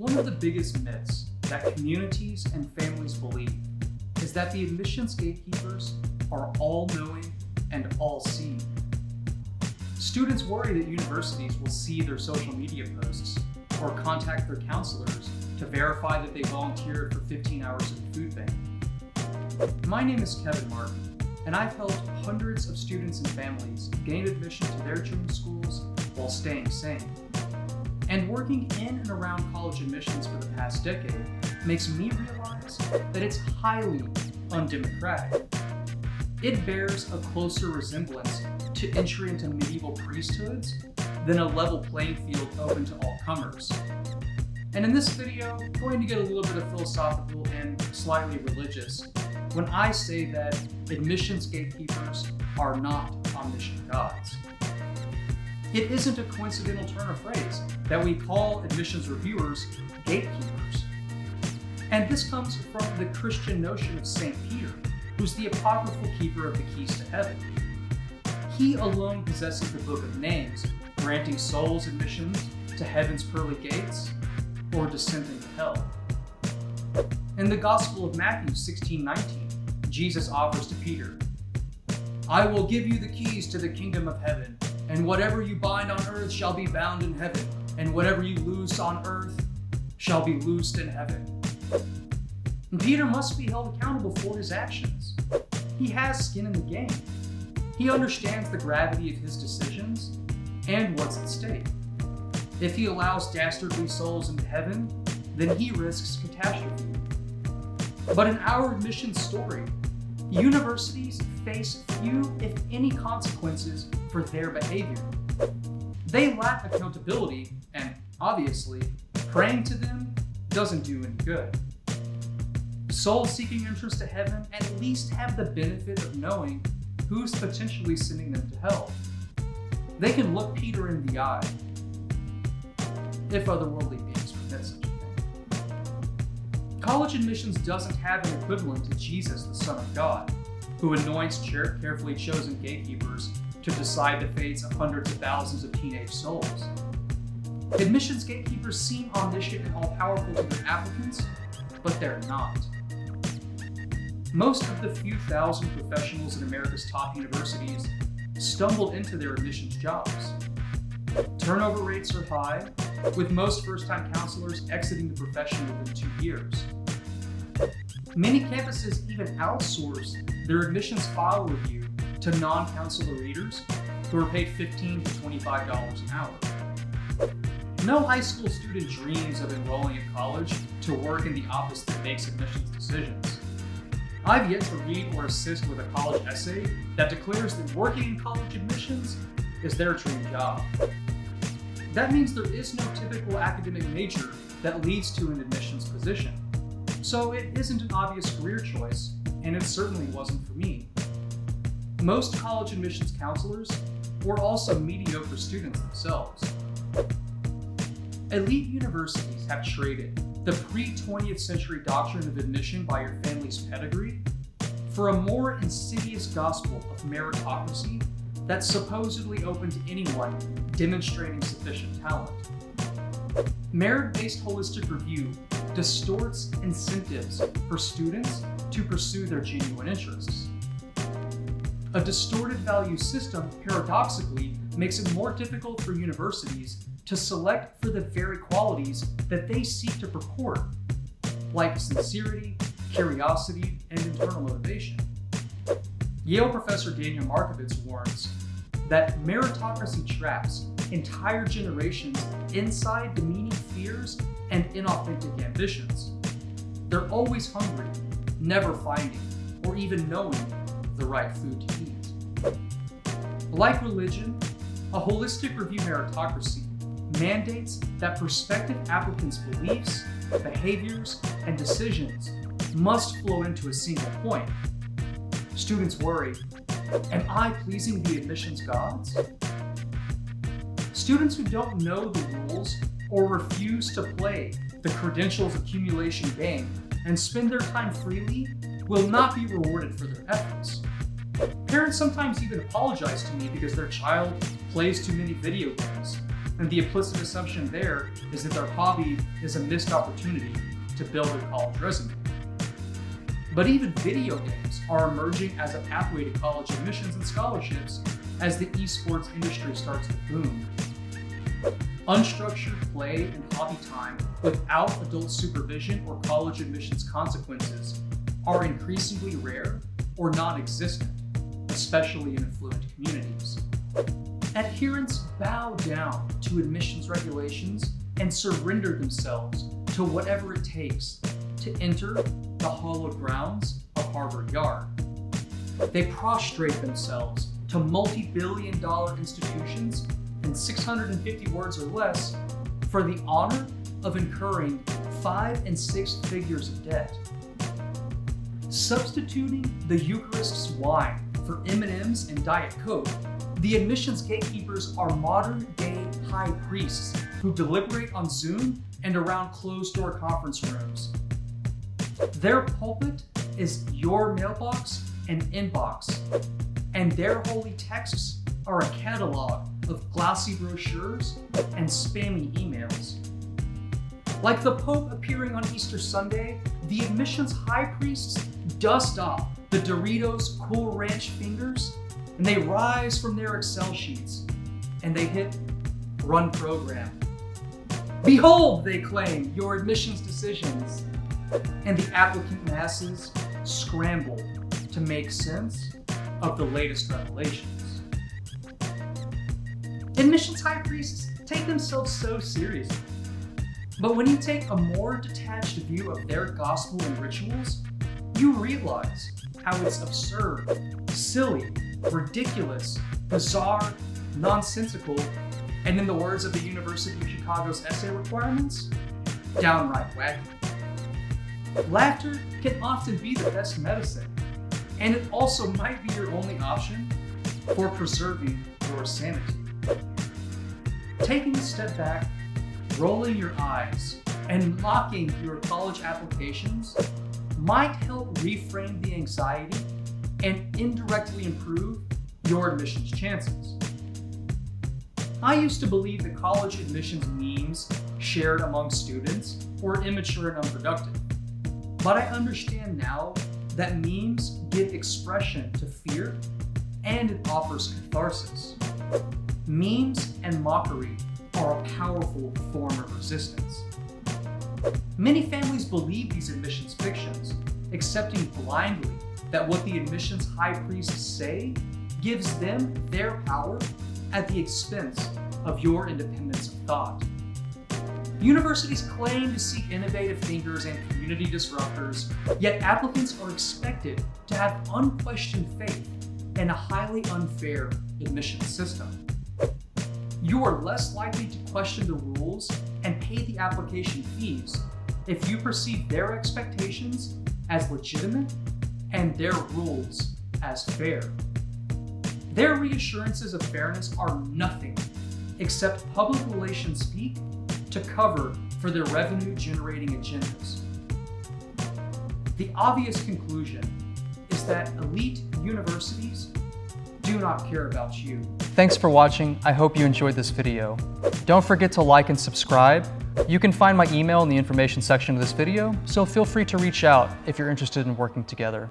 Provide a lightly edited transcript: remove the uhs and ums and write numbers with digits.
One of the biggest myths that communities and families believe is that the admissions gatekeepers are all-knowing and all-seeing. Students worry that universities will see their social media posts or contact their counselors to verify that they volunteered for 15 hours at the food bank. My name is Kevin Martin, and I've helped hundreds of students and families gain admission to their dream schools while staying sane. And working in and around college admissions for the past decade makes me realize that it's highly undemocratic. It bears a closer resemblance to entry into medieval priesthoods than a level playing field open to all comers. And in this video, I'm going to get a little bit of philosophical and slightly religious when I say that admissions gatekeepers are not omniscient gods. It isn't a coincidental turn of phrase that we call admissions reviewers gatekeepers. And this comes from the Christian notion of St. Peter, who's the apocryphal keeper of the keys to heaven. He alone possesses the book of names, granting souls admission to heaven's pearly gates or descent into hell. In the Gospel of Matthew 16:19, Jesus offers to Peter, "I will give you the keys to the kingdom of heaven, and whatever you bind on earth shall be bound in heaven, and whatever you loose on earth shall be loosed in heaven." And Peter must be held accountable for his actions. He has skin in the game. He understands the gravity of his decisions and what's at stake. If he allows dastardly souls into heaven, then he risks catastrophe. But in our admissions story, universities face few, if any, consequences for their behavior. They lack accountability, and obviously, praying to them doesn't do any good. Souls seeking entrance to heaven at least have the benefit of knowing who's potentially sending them to hell. They can look Peter in the eye, if otherworldly beings permit such a thing. College admissions doesn't have an equivalent to Jesus, the Son of God, who anoints carefully chosen gatekeepers to decide the fates of hundreds of thousands of teenage souls. Admissions gatekeepers seem omniscient and all-powerful to their applicants, but they're not. Most of the few thousand professionals in America's top universities stumbled into their admissions jobs. Turnover rates are high, with most first-time counselors exiting the profession within 2 years. Many campuses even outsource their admissions file review to non-counselor readers who are paid $15 to $25 an hour. No high school student dreams of enrolling in college to work in the office that makes admissions decisions. I've yet to read or assist with a college essay that declares that working in college admissions is their dream job. That means there is no typical academic major that leads to an admissions position. So it isn't an obvious career choice, and it certainly wasn't for me. Most college admissions counselors were also mediocre students themselves. Elite universities have traded the pre-20th century doctrine of admission by your family's pedigree for a more insidious gospel of meritocracy that's supposedly open to anyone demonstrating sufficient talent. Merit-based holistic review distorts incentives for students to pursue their genuine interests. A distorted value system, paradoxically, makes it more difficult for universities to select for the very qualities that they seek to purport, like sincerity, curiosity, and internal motivation. Yale professor Daniel Markovits warns that meritocracy traps entire generations inside demeaning fears and inauthentic ambitions. They're always hungry, never finding or even knowing the right food to eat. Like religion, a holistic review meritocracy mandates that prospective applicants' beliefs, behaviors, and decisions must flow into a single point. Students worry, am I pleasing the admissions gods? Students who don't know the rules or refuse to play the credentials accumulation game and spend their time freely will not be rewarded for their efforts. Parents sometimes even apologize to me because their child plays too many video games, And the implicit assumption there is that their hobby is a missed opportunity to build a college resume. But even video games are emerging as a pathway to college admissions and scholarships as the esports industry starts to boom. Unstructured play and hobby time without adult supervision or college admissions consequences are increasingly rare or non-existent, especially in affluent communities. Adherents bow down to admissions regulations and surrender themselves to whatever it takes to enter the hallowed grounds of Harvard Yard. They prostrate themselves to multi-billion-dollar institutions in 650 words or less for the honor of incurring 5 and 6 figures of debt. Substituting the Eucharist's wine for M&Ms and Diet Coke, the admissions gatekeepers are modern-day high priests who deliberate on Zoom and around closed-door conference rooms. Their pulpit is your mailbox and inbox, and their holy texts are a catalog of glossy brochures and spammy emails. Like the Pope appearing on Easter Sunday, the admissions high priests dust off the Doritos Cool Ranch fingers, and they rise from their Excel sheets, and they hit Run Program. Behold, they claim, your admissions decisions, and the applicant masses scramble to make sense of the latest revelations. Admissions high priests take themselves so seriously, but when you take a more detached view of their gospel and rituals, you realize how it's absurd, silly, ridiculous, bizarre, nonsensical, and in the words of the University of Chicago's essay requirements, downright wacky. Laughter can often be the best medicine, and it also might be your only option for preserving your sanity. Taking a step back, rolling your eyes, and mocking your college applications might help reframe the anxiety and indirectly improve your admissions chances. I used to believe that college admissions memes shared among students were immature and unproductive, but I understand now that memes give expression to fear and it offers catharsis. Memes and mockery are a powerful form of resistance. Many families believe these admissions fictions, accepting blindly that what the admissions high priests say gives them their power at the expense of your independence of thought. Universities claim to seek innovative thinkers and community disruptors, yet applicants are expected to have unquestioned faith in a highly unfair admissions system. You are less likely to question the rules and pay the application fees if you perceive their expectations as legitimate and their rules as fair. Their reassurances of fairness are nothing except public relations speak to cover for their revenue-generating agendas. The obvious conclusion is that elite universities do not care about you. Thanks for watching. I hope you enjoyed this video. Don't forget to like and subscribe. You can find my email in the information section of this video, so feel free to reach out if you're interested in working together.